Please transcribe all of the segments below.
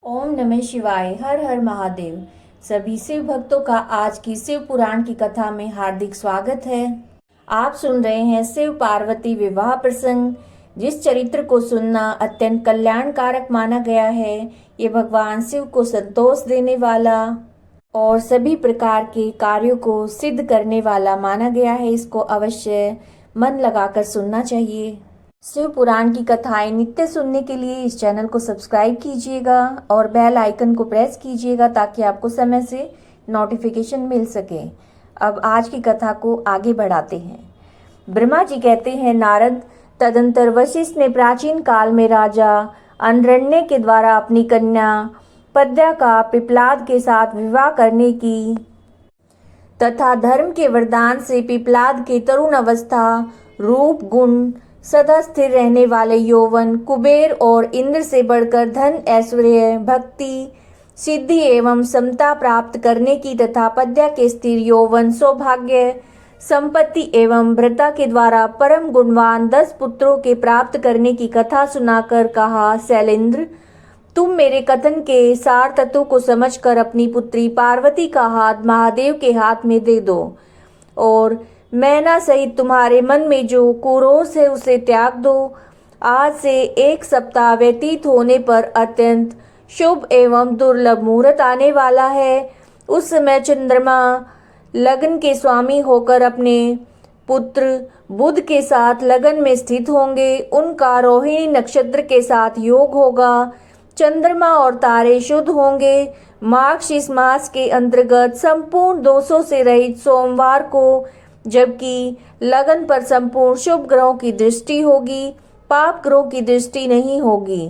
ओम नमः शिवाय। हर हर महादेव। सभी शिव भक्तों का आज की शिव पुराण की कथा में हार्दिक स्वागत है। आप सुन रहे हैं शिव पार्वती विवाह प्रसंग। जिस चरित्र को सुनना अत्यंत कल्याणकारक माना गया है, ये भगवान शिव को संतोष देने वाला और सभी प्रकार के कार्यों को सिद्ध करने वाला माना गया है। इसको अवश्य मन लगाकर सुनना चाहिए। शिव पुराण की कथाएं नित्य सुनने के लिए इस चैनल को सब्सक्राइब कीजिएगा और बेल आइकन को प्रेस कीजिएगा ताकि आपको समय से नोटिफिकेशन मिल सके। अब आज की कथा को आगे बढ़ाते हैं। ब्रह्मा जी कहते हैं, नारद, तदंतर वशिष्ठ ने प्राचीन काल में राजा अनरण्य के द्वारा अपनी कन्या पद्या का पिपलाद के साथ विवाह करने की तथा धर्म के वरदान से पिपलाद के तरुण अवस्था, रूप, गुण, सदा स्थिर रहने वाले यौवन, कुबेर और इंद्र से बढ़कर धन, ऐश्वर्य, भक्ति, सिद्धि एवं समता प्राप्त करने की तथा पद्या के स्थिर यौवन, सौभाग्य, संपत्ति एवं व्रता के द्वारा परम गुणवान 10 पुत्रों के प्राप्त करने की कथा सुनाकर कहा, शैलेंद्र, तुम मेरे कथन के सार तत्व को समझकर अपनी पुत्री पार्वती का हाथ महादेव के हाथ में दे दो और मैना सहित तुम्हारे मन में जो कुरोष है उसे त्याग दो। आज से 1 सप्ताह व्यतीत होने पर अत्यंत शुभ एवं दुर्लभ मुहूर्त आने वाला है। उस समय चंद्रमा लगन के स्वामी होकर अपने पुत्र बुध के साथ लगन में स्थित होंगे। उनका रोहिणी नक्षत्र के साथ योग होगा। चंद्रमा और तारे शुद्ध होंगे। मार्गशीर्ष मास के अंतर्गत संपूर्ण दोषों से रहित सोमवार को, जबकि लगन पर संपूर्ण शुभ ग्रहों की दृष्टि होगी, पाप ग्रहों की दृष्टि नहीं होगी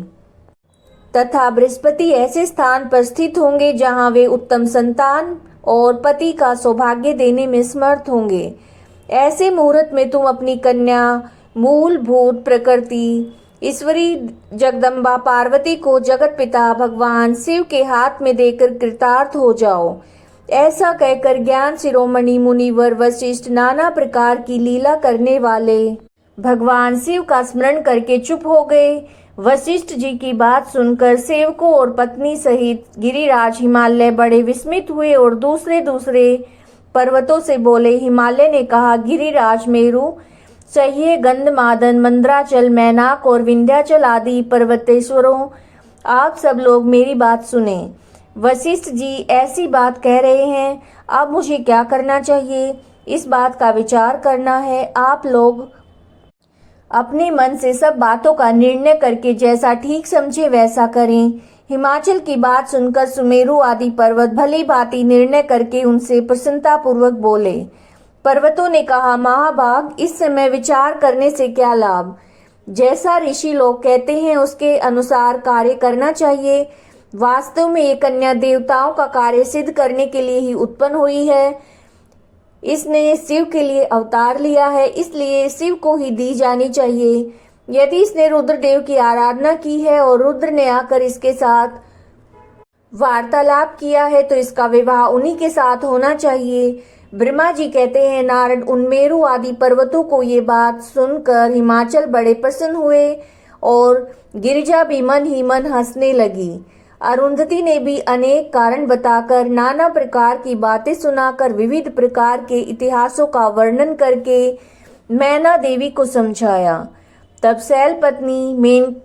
तथा बृहस्पति ऐसे स्थान पर स्थित होंगे जहां वे उत्तम संतान और पति का सौभाग्य देने में समर्थ होंगे। ऐसे मुहूर्त में तुम अपनी कन्या मूलभूत प्रकृति ईश्वरी जगदम्बा पार्वती को जगत पिता भगवान शिव के हाथ में देकर कृतार्थ हो जाओ। ऐसा कहकर ज्ञान शिरोमणि मुनिवर वशिष्ठ नाना प्रकार की लीला करने वाले भगवान शिव का स्मरण करके चुप हो गए। वशिष्ठ जी की बात सुनकर सेवकों और पत्नी सहित गिरिराज हिमालय बड़े विस्मित हुए और दूसरे दूसरे पर्वतों से बोले। हिमालय ने कहा, गिरिराज मेरु, सह्य, गंधमादन, मंदराचल, मैनाक और विंध्याचल आदि पर्वतेश्वरों, आप सब लोग मेरी बात सुने। वशिष्ठ जी ऐसी बात कह रहे हैं, अब मुझे क्या करना चाहिए, इस बात का विचार करना है। आप लोग अपने मन से सब बातों का निर्णय करके जैसा ठीक समझे वैसा करें। हिमाचल की बात सुनकर सुमेरु आदि पर्वत भली भांति निर्णय करके उनसे प्रसन्नता पूर्वक बोले। पर्वतों ने कहा, महाभाग, इस समय विचार करने से क्या लाभ। जैसा ऋषि लोग कहते हैं उसके अनुसार कार्य करना चाहिए। वास्तव में ये कन्या देवताओं का कार्य सिद्ध करने के लिए ही उत्पन्न हुई है। इसने शिव के लिए अवतार लिया है, इसलिए शिव को ही दी जानी चाहिए। यदि इसने रुद्रदेव की आराधना की है और रुद्र ने आकर इसके साथ वार्तालाप किया है तो इसका विवाह उन्हीं के साथ होना चाहिए। ब्रह्मा जी कहते हैं, नारद, उन मेरु आदि पर्वतों को ये बात सुनकर हिमाचल बड़े प्रसन्न हुए और गिरिजा भी मन ही मन हंसने लगी। अरुंधति ने भी अनेक कारण बताकर, नाना प्रकार की बातें सुनाकर, विविध प्रकार के इतिहासों का वर्णन करके मैना देवी को समझाया। तब शैल पत्नी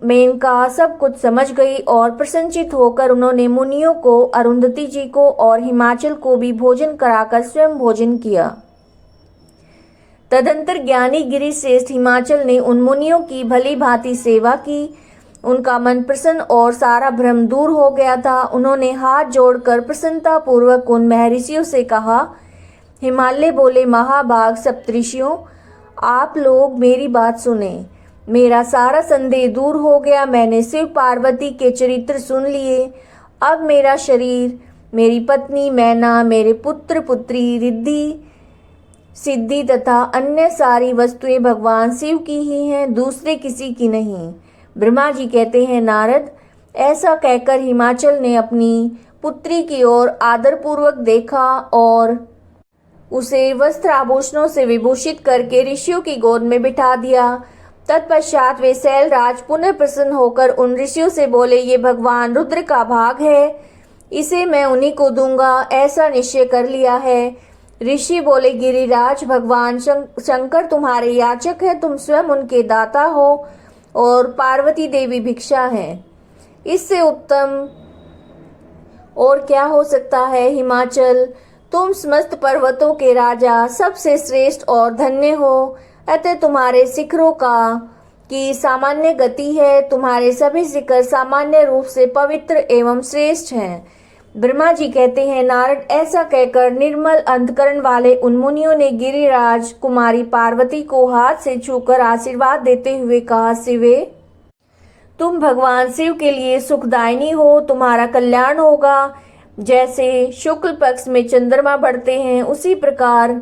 मेनका सब कुछ समझ गई और प्रसन्नचित होकर उन्होंने मुनियों को, अरुंधति जी को और हिमाचल को भी भोजन कराकर स्वयं भोजन किया। तदंतर ज्ञानी गिरिश्रेष्ठ हिमाचल ने उन मुनियों की भली भांति सेवा की। उनका मन प्रसन्न और सारा भ्रम दूर हो गया था। उन्होंने हाथ जोड़कर प्रसन्नता पूर्वक उन महर्षियों से कहा। हिमालय बोले, महाभाग सप्तऋषियों, आप लोग मेरी बात सुने। मेरा सारा संदेह दूर हो गया। मैंने शिव पार्वती के चरित्र सुन लिए। अब मेरा शरीर, मेरी पत्नी मैना, मेरे पुत्र पुत्री, रिद्धि सिद्धि तथा अन्य सारी वस्तुएं भगवान शिव की ही हैं, दूसरे किसी की नहीं। ब्रह्मा जी कहते हैं, नारद, ऐसा कहकर हिमाचल ने अपनी पुत्री की ओर आदरपूर्वक देखा और उसे वस्त्र आभूषणों से विभूषित करके ऋषियों की गोद में बिठा दिया। तत्पश्चात वे शैलराज पुनः प्रसन्न होकर उन ऋषियों से बोले, ये भगवान रुद्र का भाग है, इसे मैं उन्हीं को दूंगा, ऐसा निश्चय कर लिया है। ऋषि बोले, गिरिराज, भगवान शंकर तुम्हारे याचक है, तुम स्वयं उनके दाता हो और पार्वती देवी भिक्षा है। इससे उत्तम और क्या हो सकता है। हिमाचल, तुम समस्त पर्वतों के राजा, सबसे श्रेष्ठ और धन्य हो, अतः तुम्हारे शिखरों की सामान्य गति है, तुम्हारे सभी शिखर सामान्य रूप से पवित्र एवं श्रेष्ठ हैं। ब्रह्मा जी कहते हैं, नारद, ऐसा कहकर निर्मल अंतकरण वाले उन मुनियों ने गिरिराज कुमारी पार्वती को हाथ से छूकर आशीर्वाद देते हुए कहा, शिवे, तुम भगवान शिव के लिए सुखदायिनी हो, तुम्हारा कल्याण होगा। जैसे शुक्ल पक्ष में चंद्रमा बढ़ते हैं, उसी प्रकार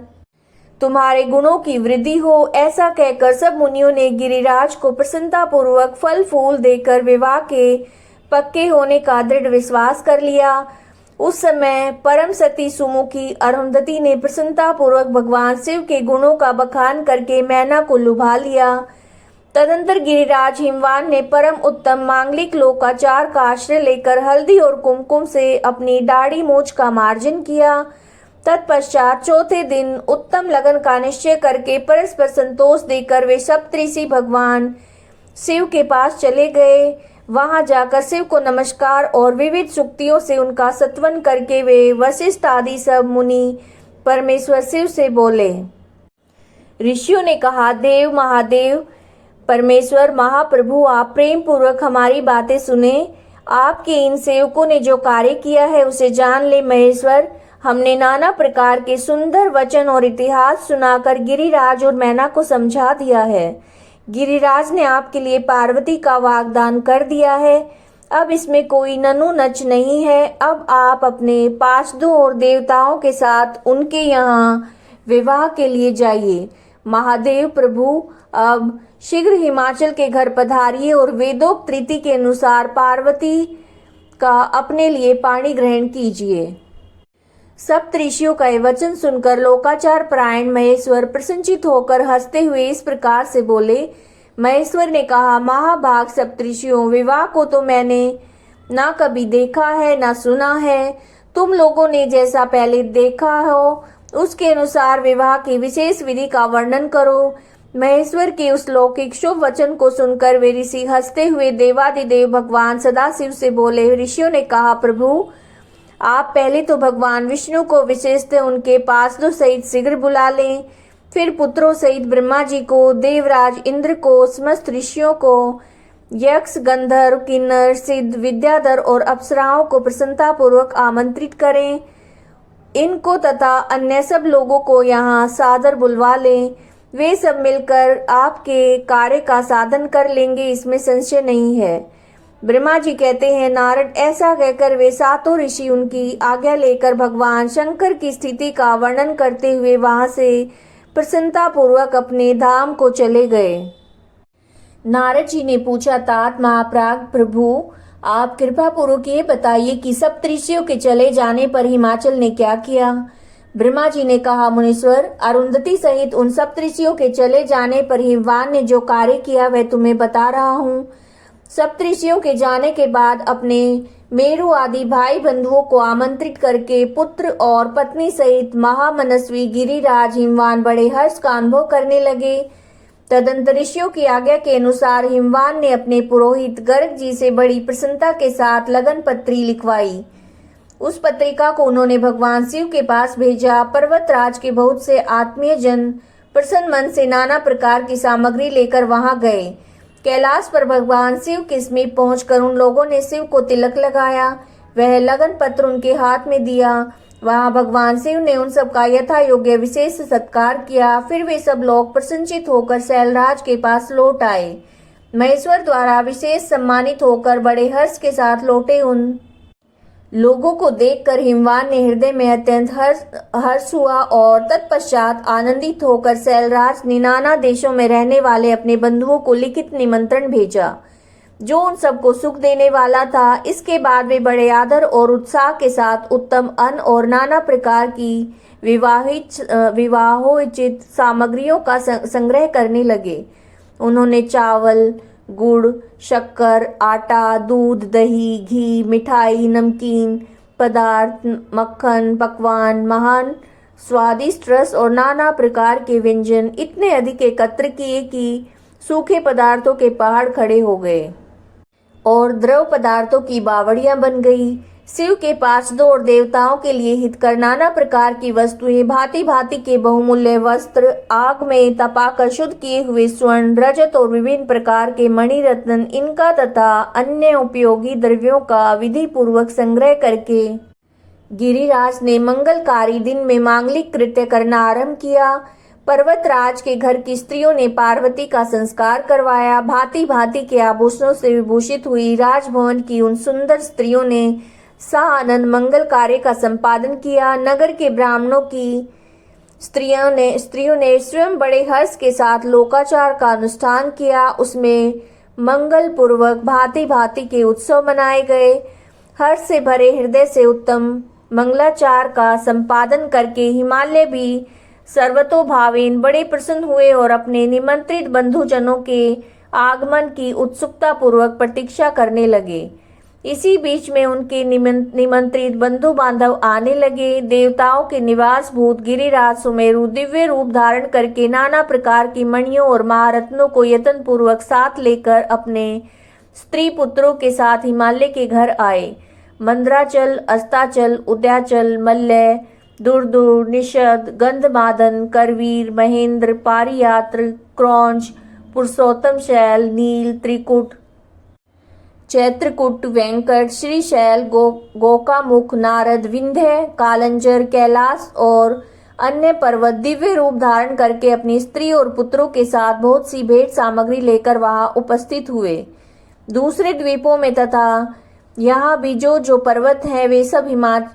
तुम्हारे गुणों की वृद्धि हो। ऐसा कहकर सब मुनियों ने गिरिराज को प्रसन्नता पूर्वक फल फूल देकर विवाह के पक्के होने का दृढ़ विश्वास कर लिया। उस समय परम सती सुमुखी अरुंधति ने प्रसन्नता पूर्वक भगवान शिव के गुणों का बखान करके मैना को लुभा लिया। तदंतर गिरिराज हिमवान ने परम उत्तम मांगलिक लोकाचार का आश्रय लेकर हल्दी और कुमकुम से अपनी दाढ़ी मूछ का मार्जन किया। तत्पश्चात चौथे दिन उत्तम लगन का निश्चय करके परस्पर संतोष देकर वे सप्तऋषि भगवान शिव के पास चले गए। वहां जाकर शिव को नमस्कार और विविध सुक्तियों से उनका सत्वन करके वे वशिष्ठ आदि सब मुनि परमेश्वर शिव से बोले। ऋषियों ने कहा, देव महादेव परमेश्वर महाप्रभु, आप प्रेम पूर्वक हमारी बातें सुने। आपके इन सेवकों ने जो कार्य किया है उसे जान ले महेश्वर। हमने नाना प्रकार के सुंदर वचन और इतिहास सुनाकर गिरिराज और मैना को समझा दिया है। गिरिराज ने आपके लिए पार्वती का वाग्दान कर दिया है। अब इसमें कोई ननु नच नहीं है। अब आप अपने पार्षदों और देवताओं के साथ उनके यहाँ विवाह के लिए जाइए। महादेव प्रभु, अब शीघ्र हिमाचल के घर पधारिए और वेदोक्त रीति के अनुसार पार्वती का अपने लिए पाणी ग्रहण कीजिए। सप्तऋषियों का यह वचन सुनकर लोकाचार परायण महेश्वर प्रसन्नचित होकर हंसते हुए इस प्रकार से बोले। महेश्वर ने कहा, महाभाग सप्तऋषियों, विवाह को तो मैंने ना कभी देखा है ना सुना है। तुम लोगों ने जैसा पहले देखा हो उसके अनुसार विवाह की विशेष विधि का वर्णन करो। महेश्वर के उस लौकिक शुभ वचन को सुनकर वे ऋषि हंसते हुए देवादिदेव भगवान सदाशिव से बोले। ऋषियों ने कहा, प्रभु, आप पहले तो भगवान विष्णु को विशेषतः उनके पार्षदों सहित शीघ्र बुला लें, फिर पुत्रों सहित ब्रह्मा जी को, देवराज इंद्र को, समस्त ऋषियों को, यक्ष, गंधर्व, किन्नर, सिद्ध, विद्याधर और अप्सराओं को प्रसन्नता पूर्वक आमंत्रित करें। इनको तथा अन्य सब लोगों को यहाँ सादर बुलवा लें। वे सब मिलकर आपके कार्य का साधन कर लेंगे, इसमें संशय नहीं है। ब्रह्मा जी कहते हैं, नारद, ऐसा कहकर वे सातों ऋषि उनकी आज्ञा लेकर भगवान शंकर की स्थिति का वर्णन करते हुए वहां से प्रसन्नता पूर्वक अपने धाम को चले गए। नारद जी ने पूछा, तात महाप्राग प्रभु, आप कृपा पूर्वक ये बताइए कि सप्तऋषियों के चले जाने पर हिमाचल ने क्या किया। ब्रह्मा जी ने कहा, मुनीश्वर, अरुंधति सहित उन सप्तऋषियों के चले जाने पर हिमवान ने जो कार्य किया वह तुम्हें बता रहा हूँ। सप्तऋषियों के जाने के बाद अपने मेरु आदि भाई बंधुओं को आमंत्रित करके पुत्र और पत्नी सहित महामनस्वी गिरिराज हिमवान बड़े हर्ष का अनुभव करने लगे। तदंतर ऋषियों की आज्ञा के अनुसार हिमवान ने अपने पुरोहित गर्ग जी से बड़ी प्रसन्नता के साथ लगन पत्री लिखवाई। उस पत्रिका को उन्होंने भगवान शिव के पास भेजा। पर्वतराज के बहुत से आत्मीय जन प्रसन्न मन से नाना प्रकार की सामग्री लेकर वहां गए। कैलाश पर भगवान शिव के समीप पहुंचकर उन लोगों ने शिव को तिलक लगाया। वह लगन पत्र उनके हाथ में दिया। वहां भगवान शिव ने उन सब का यथा योग्य विशेष सत्कार किया। फिर वे सब लोग प्रसन्नचित होकर शैलराज के पास लौट आए। महेश्वर द्वारा विशेष सम्मानित होकर बड़े हर्ष के साथ लौटे उन लोगों को देखकर हिमवान ने हृदय में अत्यंत हर्ष हुआ और तत्पश्चात आनंदित होकर शैलराज ने नाना देशों में रहने वाले अपने बंधुओं को लिखित निमंत्रण भेजा, जो उन सबको सुख देने वाला था। इसके बाद वे बड़े आदर और उत्साह के साथ उत्तम अन्न और नाना प्रकार की विवाहोचित सामग्रियों का संग्रह करने लगे। उन्होंने चावल, गुड़, शक्कर, आटा, दूध, दही, घी, मिठाई, नमकीन पदार्थ, मक्खन, पकवान, महान स्वादिष्ट रस और नाना प्रकार के व्यंजन इतने अधिक एकत्र किए कि सूखे पदार्थों के पहाड़ खड़े हो गए और द्रव पदार्थों की बावड़ियां बन गई। शिव के पार्षदों और देवताओं के लिए हितकर नाना प्रकार की वस्तुएं, भांति भांति के बहुमूल्य वस्त्र, आग में तपाकर शुद्ध किए हुए स्वर्ण, रजत और विभिन्न प्रकार के मणि रत्न, इनका तथा अन्य उपयोगी द्रव्यों का विधि पूर्वक संग्रह करके गिरिराज ने मंगलकारी दिन में मांगलिक कृत्य करना आरंभ किया। पर्वतराज के घर की स्त्रियों ने पार्वती का संस्कार करवाया। भांति भांति के आभूषणों से विभूषित हुई राजभवन की उन सुंदर स्त्रियों ने सानंद मंगल कार्य का संपादन किया। नगर के ब्राह्मणों की स्त्रियों ने स्वयं बड़े हर्ष के साथ लोकाचार का अनुष्ठान किया। उसमें मंगल पूर्वक भांति भांति के उत्सव मनाए गए। हर्ष से भरे हृदय से उत्तम मंगलाचार का संपादन करके हिमालय भी सर्वतोभावेन बड़े प्रसन्न हुए और अपने निमंत्रित बंधुजनों के आगमन की उत्सुकता पूर्वक प्रतीक्षा करने लगे। इसी बीच में उनके निमंत्रित बंधु बांधव आने लगे। देवताओं के निवास भूत गिरिराज सुमेरु दिव्य रूप धारण करके नाना प्रकार की मणियों और महारत्नों को यत्न पूर्वक साथ लेकर अपने स्त्री पुत्रों के साथ हिमालय के घर आए। मंद्राचल, अस्ताचल, उदयाचल, मल्लय, दुर्दुर, निषद, गंधमादन, करवीर, महेंद्र, पारियात्र, क्रौंच, पुरुषोत्तम शैल, नील, त्रिकुट, चैत्रकूट, वेंकट, श्रीशैल, गोकामुख, नारद, विंध्य, कालंजर, कैलाश और अन्य पर्वत दिव्य रूप धारण करके अपनी स्त्री और पुत्रों के साथ बहुत सी भेंट सामग्री लेकर वहां उपस्थित हुए। दूसरे द्वीपों में तथा यहाँ भी जो पर्वत हैं वे सब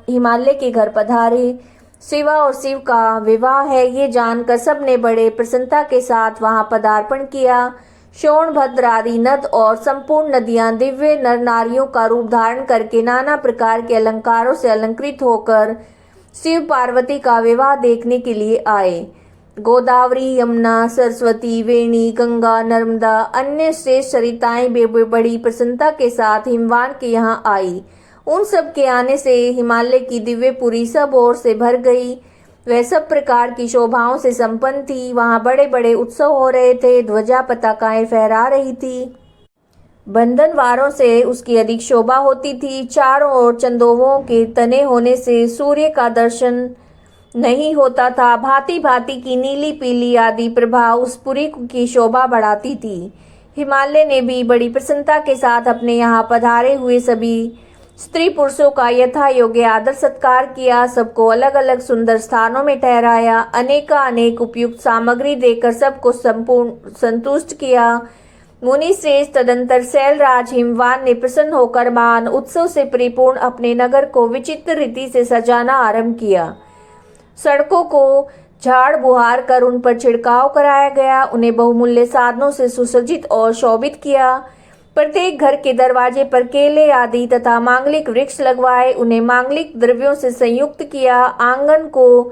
हिमालय के घर पधारे। शिवा और शिव का विवाह है ये जानकर सबने बड़े प्रसन्नता के साथ वहां पदार्पण किया। सोनभद्र आदि नद और संपूर्ण नदियां दिव्य नर नारियों का रूप धारण करके नाना प्रकार के अलंकारों से अलंकृत होकर शिव पार्वती का विवाह देखने के लिए आए। गोदावरी, यमुना, सरस्वती, वेणी, गंगा, नर्मदा, अन्य श्रेष्ठ सरिताएं बड़ी प्रसन्नता के साथ हिमवान के यहाँ आई। उन सब के आने से हिमालय की दिव्यपुरी सब ओर से भर गई। वह सब प्रकार की शोभाओं से संपन्न थी। वहाँ बड़े बड़े उत्सव हो रहे थे। ध्वजा पताकाएं फहरा रही थी। बंधनवारों से उसकी अधिक शोभा होती थी। चारों ओर चंदोवों के तने होने से सूर्य का दर्शन नहीं होता था। भांति भांति की नीली पीली आदि प्रभा उस पुरी की शोभा बढ़ाती थी। हिमालय ने भी बड़ी प्रसन्नता के साथ अपने यहाँ पधारे हुए सभी स्त्री पुरुषों का यथा योग्य आदर सत्कार किया। सबको अलग अलग सुंदर स्थानों में ठहराया। अनेक उपयुक्त सामग्री देकर सबको संपूर्ण संतुष्ट किया। मुनि श्रेष्ठ तदंतर शैलराज हिमवान ने प्रसन्न होकर महान उत्सव से परिपूर्ण अपने नगर को विचित्र रीति से सजाना आरंभ किया। सड़कों को झाड़ बुहार कर उन पर छिड़काव कराया गया। उन्हें बहुमूल्य साधनों से सुसज्जित और शोभित किया। प्रत्येक घर के दरवाजे पर केले आदि तथा मांगलिक वृक्ष लगवाए। उन्हें मांगलिक द्रव्यों से संयुक्त किया। आंगन को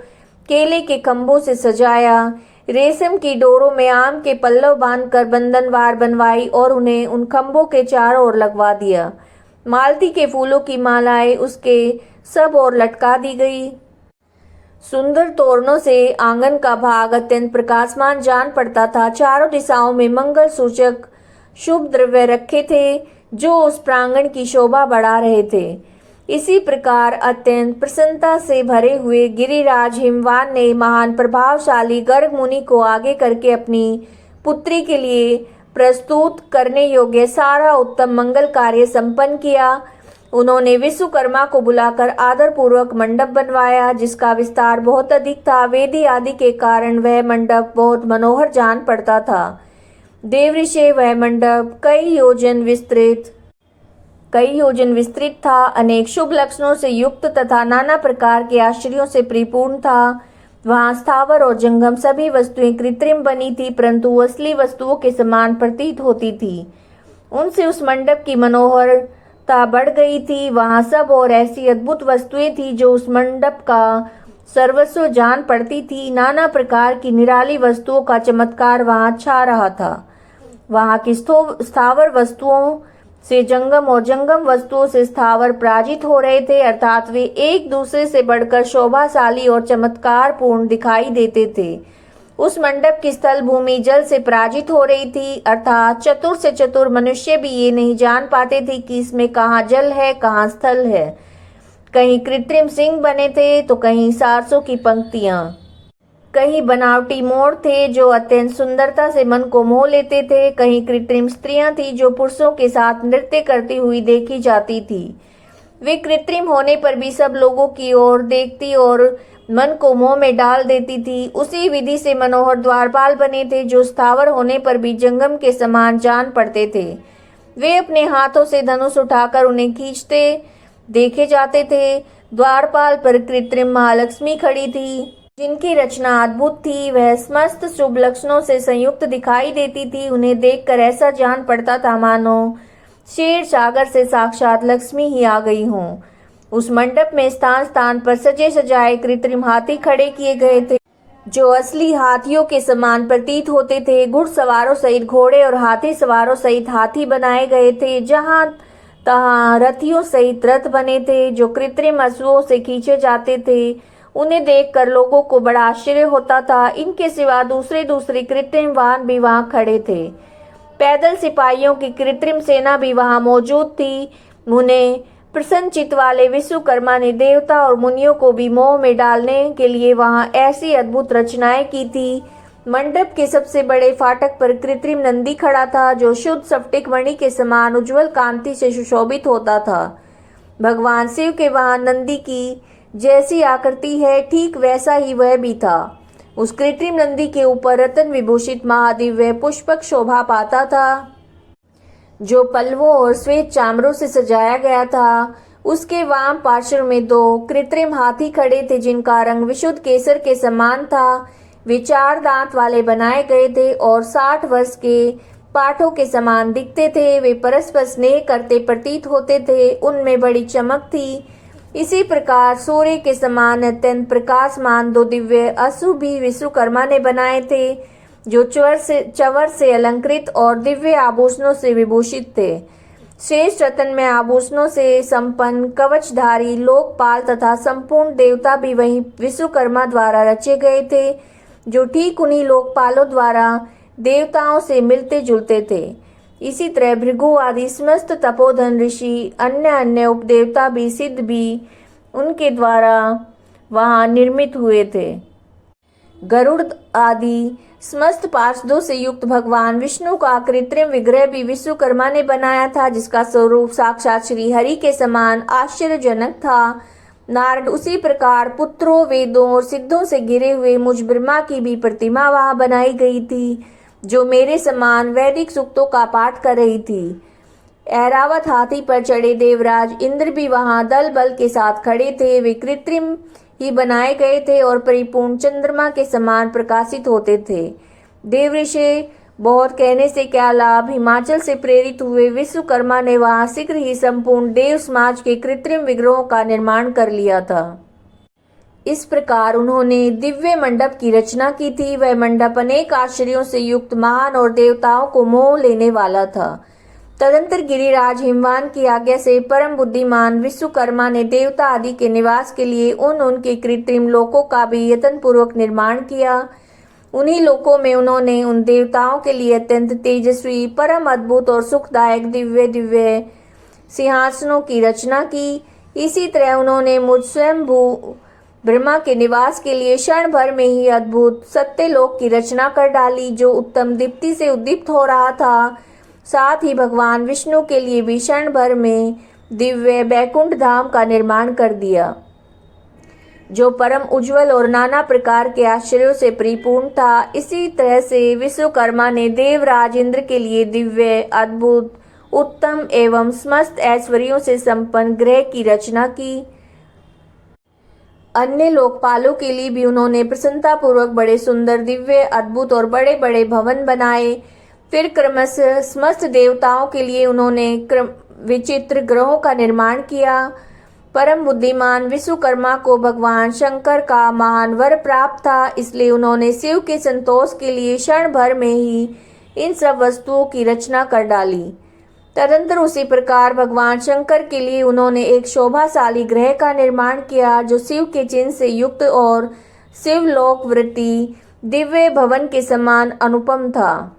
केले के खंभों से सजाया। रेशम की डोरों में आम के पल्लव बांधकर बंधनवार बनवाई और उन्हें उन खंभों के चारों ओर लगवा दिया। मालती के फूलों की मालाएं उसके सब ओर लटका दी गई। सुंदर तोरणों से आंगन का भाग अत्यंत प्रकाशमान जान पड़ता था। चारों दिशाओं में मंगल सूचक शुभ द्रव्य रखे थे जो उस प्रांगण की शोभा बढ़ा रहे थे। इसी प्रकार अत्यंत प्रसन्नता से भरे हुए गिरिराज हिमवान ने महान प्रभावशाली गर्ग मुनि को आगे करके अपनी पुत्री के लिए प्रस्तुत करने योग्य सारा उत्तम मंगल कार्य संपन्न किया। उन्होंने विश्वकर्मा को बुलाकर आदर पूर्वक मंडप बनवाया जिसका विस्तार बहुत अधिक था। वेदी आदि के कारण वह मंडप बहुत मनोहर जान पड़ता था। देवऋषि वह मंडप कई योजन विस्तृत था। अनेक शुभ लक्षणों से युक्त तथा नाना प्रकार के आश्चर्यों से परिपूर्ण था। वहाँ स्थावर और जंगम सभी वस्तुएं कृत्रिम बनी थी परंतु असली वस्तुओं के समान प्रतीत होती थी। उनसे उस मंडप की मनोहरता बढ़ गई थी। वहाँ सब और ऐसी अद्भुत वस्तुएं थी जो उस मंडप का सर्वस्व जान पड़ती थी। नाना प्रकार की निराली वस्तुओं का चमत्कार वहाँ छा रहा था। वहाँ की स्थावर वस्तुओं से जंगम और जंगम वस्तुओं से स्थावर पराजित हो रहे थे, अर्थात वे एक दूसरे से बढ़कर शोभाशाली और चमत्कारपूर्ण दिखाई देते थे। उस मंडप की स्थल भूमि जल से पराजित हो रही थी, अर्थात चतुर से चतुर मनुष्य भी ये नहीं जान पाते थे कि इसमें कहाँ जल है कहाँ स्थल है। कहीं कृत्रिम सिंह बने थे तो कहीं सारसों की पंक्तियां, कहीं बनावटी मोर थे जो अत्यंत सुंदरता से मन को मोह लेते थे, कहीं कृत्रिम स्त्रियां थी जो पुरुषों के साथ नृत्य करती हुई देखी जाती थी। वे कृत्रिम होने पर भी सब लोगों की ओर देखती और मन को मोह में डाल देती थी। उसी विधि से मनोहर द्वारपाल बने थे जो स्थावर होने पर भी जंगम के समान जान पड़ते थे। वे अपने हाथों से धनुष उठाकर उन्हें खींचते देखे जाते थे। द्वारपाल पर कृत्रिम महालक्ष्मी खड़ी थी जिनकी रचना अद्भुत थी। वह समस्त शुभ लक्षणों से संयुक्त दिखाई देती थी। उन्हें देखकर ऐसा जान पड़ता था मानो क्षीर सागर से साक्षात लक्ष्मी ही आ गई हों। उस मंडप में स्थान स्थान पर सजे सजाए कृत्रिम हाथी खड़े किए गए थे जो असली हाथियों के समान प्रतीत होते थे। घुड़सवारों सहित घोड़े और हाथी सवारों सहित हाथी बनाए गए थे। जहां तहां रथियों सहित रथ बने थे जो कृत्रिम अश्वों से खींचे जाते थे। उन्हें देखकर लोगों को बड़ा आश्चर्य होता था। इनके सिवा दूसरे कृत्रिम वाहन भी वहां खड़े थे। पैदल सिपाहियों की कृत्रिम सेना भी वहां मौजूद थी। उन्हें प्रसन्न चित्त वाले विश्वकर्मा ने देवता और मुनियों को भी मोह में डालने के लिए वहां ऐसी अद्भुत रचनाएं की थी। मंडप के सबसे बड़े फाटक पर कृत्रिम नंदी खड़ा था जो शुद्ध स्फटिक मणि के समान उज्जवल कांति से सुशोभित होता था। भगवान शिव के वहां नंदी की जैसी आकृति है ठीक वैसा ही वह भी था। उस कृत्रिम नंदी के ऊपर रत्न विभूषित महादिव्य पुष्पक शोभा पाता था जो पल्लवों और श्वेत चामरों से सजाया गया था। उसके वाम पार्श्व में 2 कृत्रिम हाथी खड़े थे जिनका रंग विशुद्ध केसर के समान था। वे 4 दांत वाले बनाए गए थे और 60 वर्ष के पाठों के समान दिखते थे। वे परस्पर स्नेह करते प्रतीत होते थे। उनमें बड़ी चमक थी। इसी प्रकार सूर्य के समान अत्यंत प्रकाशमान 2 दिव्य अश्व भी विश्वकर्मा ने बनाए थे जो चवर से अलंकृत और दिव्य आभूषणों से विभूषित थे। श्रेष्ठ रत्न में आभूषणों से संपन्न कवचधारी लोकपाल तथा संपूर्ण देवता भी वहीं विश्वकर्मा द्वारा रचे गए थे जो ठीक उन्हीं लोकपालों द्वारा देवताओं से मिलते जुलते थे। इसी तरह भृगु आदि समस्त तपोधन ऋषि अन्य उपदेवता भी सिद्ध भी उनके द्वारा वहां निर्मित हुए थे। गरुड़ आदि समस्त पार्षदों से युक्त भगवान विष्णु का कृत्रिम विग्रह भी विश्वकर्मा ने बनाया था जिसका स्वरूप साक्षात श्री हरि के समान आश्चर्यजनक था। नारद उसी प्रकार पुत्रों वेदों और सिद्धों से घिरे हुए मुझ ब्रह्मा की भी प्रतिमा वहां बनाई गई थी जो मेरे समान वैदिक सूक्तों का पाठ कर रही थी। ऐरावत हाथी पर चढ़े देवराज इंद्र भी वहां दल बल के साथ खड़े थे। वे कृत्रिम ही बनाए गए थे और परिपूर्ण चंद्रमा के समान प्रकाशित होते थे। देवऋषि बहुत कहने से क्या लाभ, हिमाचल से प्रेरित हुए विश्वकर्मा ने वहां शीघ्र ही संपूर्ण देव समाज के कृत्रिम विग्रहों का निर्माण कर लिया था। इस प्रकार उन्होंने दिव्य मंडप की रचना की थी। वह मंडप अनेक आश्चर्यों से युक्त महान और देवताओं को मोह लेने वाला था। तदंतर गिरिराज हिमवान की आज्ञा से परम बुद्धिमान विश्वकर्मा ने देवता आदि के निवास के लिए उनके कृत्रिम लोकों का भी यत्न पूर्वक निर्माण किया। उन्हीं लोकों में उन्होंने उन देवताओं के लिए अत्यंत तेजस्वी, परम अद्भुत और सुखदायक दिव्य सिंहासनों की रचना की। इसी तरह उन्होंने मुझ स्वयंभू ब्रह्मा के निवास के लिए क्षण भर में ही अद्भुत सत्यलोक की रचना कर डाली जो उत्तम दीप्ति से उद्दीप्त हो रहा था। साथ ही भगवान विष्णु के लिए भी क्षण भर में दिव्य बैकुंठ धाम का निर्माण कर दिया जो परम उज्जवल और नाना प्रकार के आश्चर्यों से परिपूर्ण था। इसी तरह से विश्वकर्मा ने देवराज इंद्र के लिए दिव्य अद्भुत उत्तम एवं समस्त ऐश्वर्यों से संपन्न ग्रह की रचना की। अन्य लोकपालों के लिए भी उन्होंने प्रसन्नता पूर्वक बड़े सुंदर दिव्य अद्भुत और बड़े बड़े भवन बनाए। फिर क्रमशः समस्त देवताओं के लिए उन्होंने विचित्र ग्रहों का निर्माण किया। परम बुद्धिमान विश्वकर्मा को भगवान शंकर का महान वर प्राप्त था, इसलिए उन्होंने शिव के संतोष के लिए क्षण भर में ही इन सब वस्तुओं की रचना कर डाली। तदंतर उसी प्रकार भगवान शंकर के लिए उन्होंने एक शोभाशाली ग्रह का निर्माण किया जो शिव के चिन्ह से युक्त और शिवलोकवर्ती दिव्य भवन के समान अनुपम था।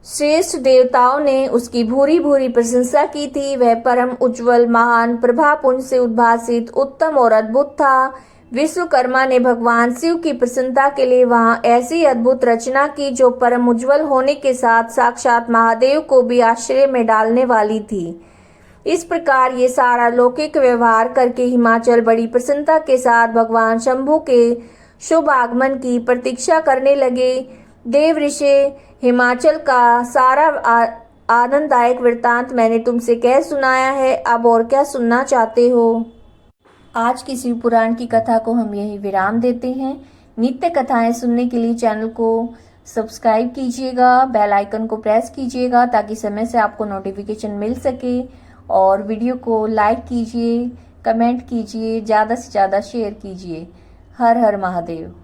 श्रेष्ठ देवताओं ने उसकी भूरी भूरी प्रशंसा की थी। वह परम उज्ज्वल महान प्रभापुंज से उद्भासित उत्तम और अद्भुत था। विश्वकर्मा ने भगवान शिव की प्रसन्नता के लिए वहां ऐसी अद्भुत रचना की जो परम उज्ज्वल होने के साथ साक्षात महादेव को भी आश्चर्य में डालने वाली थी। इस प्रकार ये सारा लौकिक व्यवहार करके हिमाचल बड़ी प्रसन्नता के साथ भगवान शंभु के शुभ आगमन की प्रतीक्षा करने लगे। देव ऋषि, हिमाचल का सारा आनंददायक वृत्तांत मैंने तुमसे कह सुनाया है, अब और क्या सुनना चाहते हो। आज की शिव पुराण की कथा को हम यही विराम देते हैं। नित्य कथाएं सुनने के लिए चैनल को सब्सक्राइब कीजिएगा, बेल आइकन को प्रेस कीजिएगा ताकि समय से आपको नोटिफिकेशन मिल सके, और वीडियो को लाइक कीजिए, कमेंट कीजिए, ज़्यादा से ज़्यादा शेयर कीजिए। हर हर महादेव।